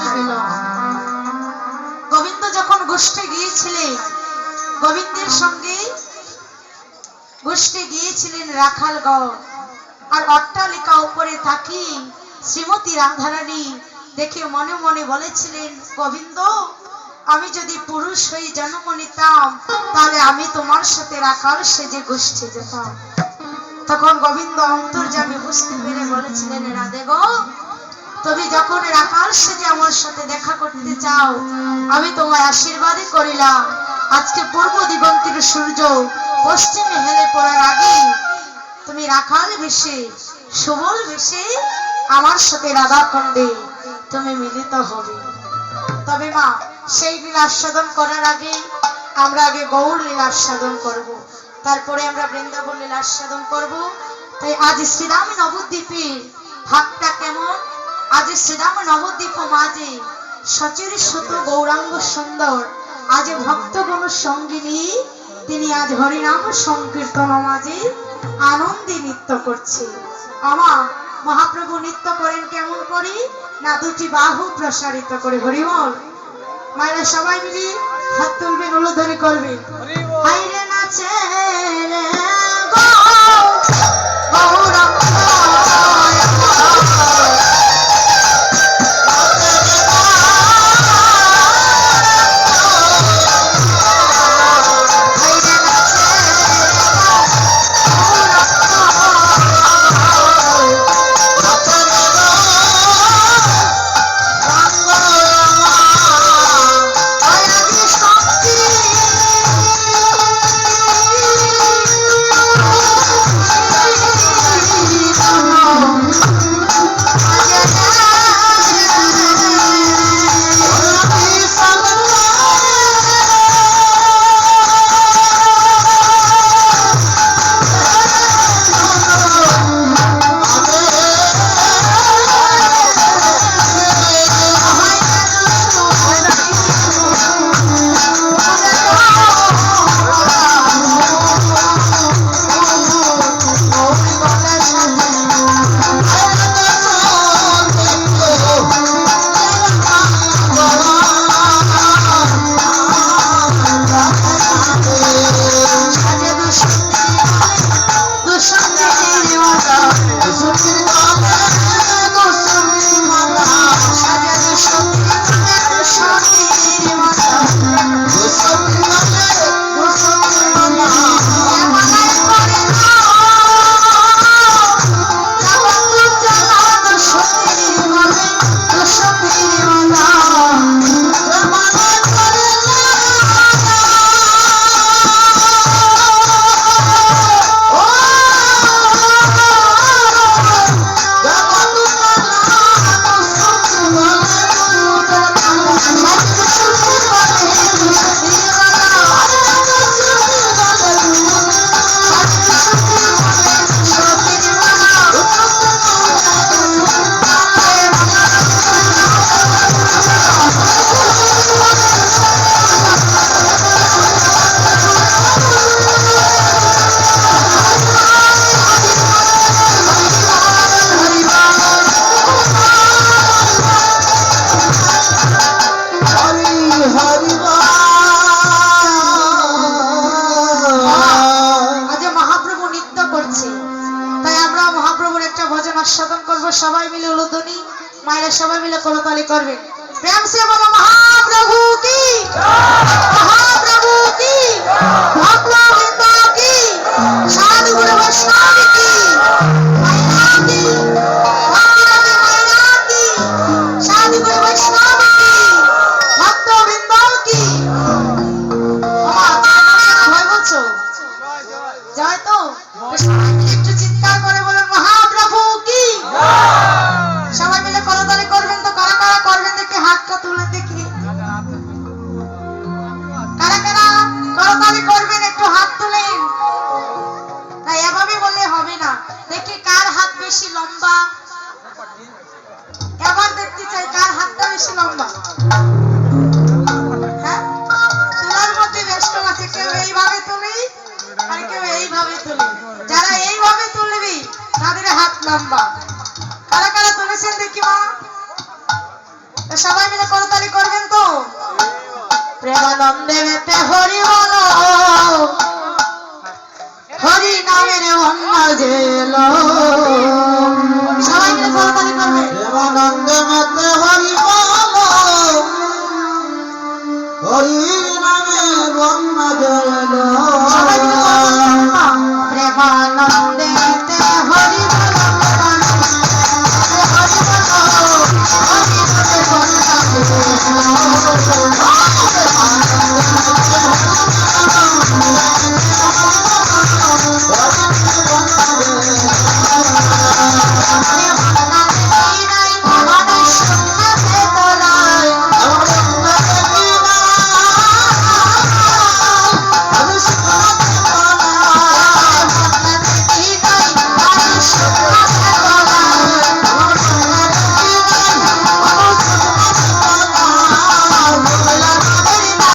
চলবে। গোবিন্দ যখন গোষ্ঠে গিয়েছিলেন, গোবিন্দের সঙ্গে গোষ্ঠে গিয়েছিলেন রাখালগড়। আর অট্টালিকা উপরে থাকি শ্রীমতী রাধারানী দেখে মনে মনে বলেছিলেন, গোবিন্দ, আমি যদি পুরুষ হয়ে জন্ম নিতাম তাহলে আমি তোমার সাথে রাখাল সেজে গোষ্ঠে যেতাম। তখন গোবিন্দ অন্তর্যামী বুঝতে পেরে বলেছিলেন, রাধে গো, তুমি যখন রাখাল সেজে আমার সাথে দেখা করতে চাও, আমি তোমায় আশীর্বাদই করিলাম, আজকে পূর্ব দিগন্তের সূর্য পশ্চিমে হেলে পড়ার আগে তুমি রাখাল বেশে সুবল বেশে আমার সাথে রাধাখণ্ডে তুমি মিলিত হবে। তবে মা, সেই লীলা আস্বাদন করার আগে আমরা আগে গৌর লীলা আস্বাদন করব, তারপরে আমরা বৃন্দাবন লীলা আস্বাদন করব। তাই আজ শ্রীরাম নবদ্বীপে ভাবটা কেমন? আজ শ্রীরাম নবদ্বীপ মাঝে সচির সুত গৌরাঙ্গ সুন্দর আজ ভক্তগণ সঙ্গিনী তিনি আজ হরিনাম সংকীর্তন মাঝে আনন্দে নৃত্য করছে। আমার মহাপ্রভু নৃত্য করেন কেমন করে? না দুটি বাহু প্রসারিত করে। হরিবল। মায়েরা সবাই মিলে হাত তুলবেন, উলুধ্বনি করবেন। হাইরে নাচে রে গৌরাঙ্গ আস্বাদন করব। সবাই মিলে উলুধ্বনি, মায়েরা সবাই মিলে করতালি করবে। প্রেম সে বলো মহাপ্রভু কি, মহাপ্রভু কি, ভক্তবৃন্দ কি, সাধু গুরু বৈষ্ণব কি, মায়েরা কি, ভক্তরাজে মায়েরা কি, সাধু গুরু বৈষ্ণব কি, ভক্তবৃন্দ কি। ভয় বলছো? জয় তো? একটু চিৎকার করে বলুন মহাপ্রভু কি। সবাই মিলে করতালি করবেন তো? কারা কারা করবেন দেখি হাতটা তুলে দেখি। কারা কারা করতালি করবেন একটু হাত তুলেন। না এভাবে বললে হবে না, দেখি কার হাত বেশি লম্বা। এবার দেখতে চাই কার হাতটা বেশি লম্বা। হ্যাঁ, তোলার মধ্যে ব্যস্ত আছে। কেউ এইভাবে তুলি আর কেউ এইভাবে তুলি। যারা এইভাবে তুলবি তাদের হাত লম্বা। কারা কারা তুলেছেন দেখি মা? তো সবাই মিলে করতালি করবেন তো? প্রেমানন্দে মেতে হরি বলো, হরি নামের বন্যা গেল। সবাই মিলে করতালি করবে। প্রেমানন্দে মেতে হরি বলো, হরি নামে বন্যা গেল। সবাই মিলে করতালি করবে। প্রেমানন্দে মেতে হরি বলো, হরি বলো, হরি নামে বন্যা গেল।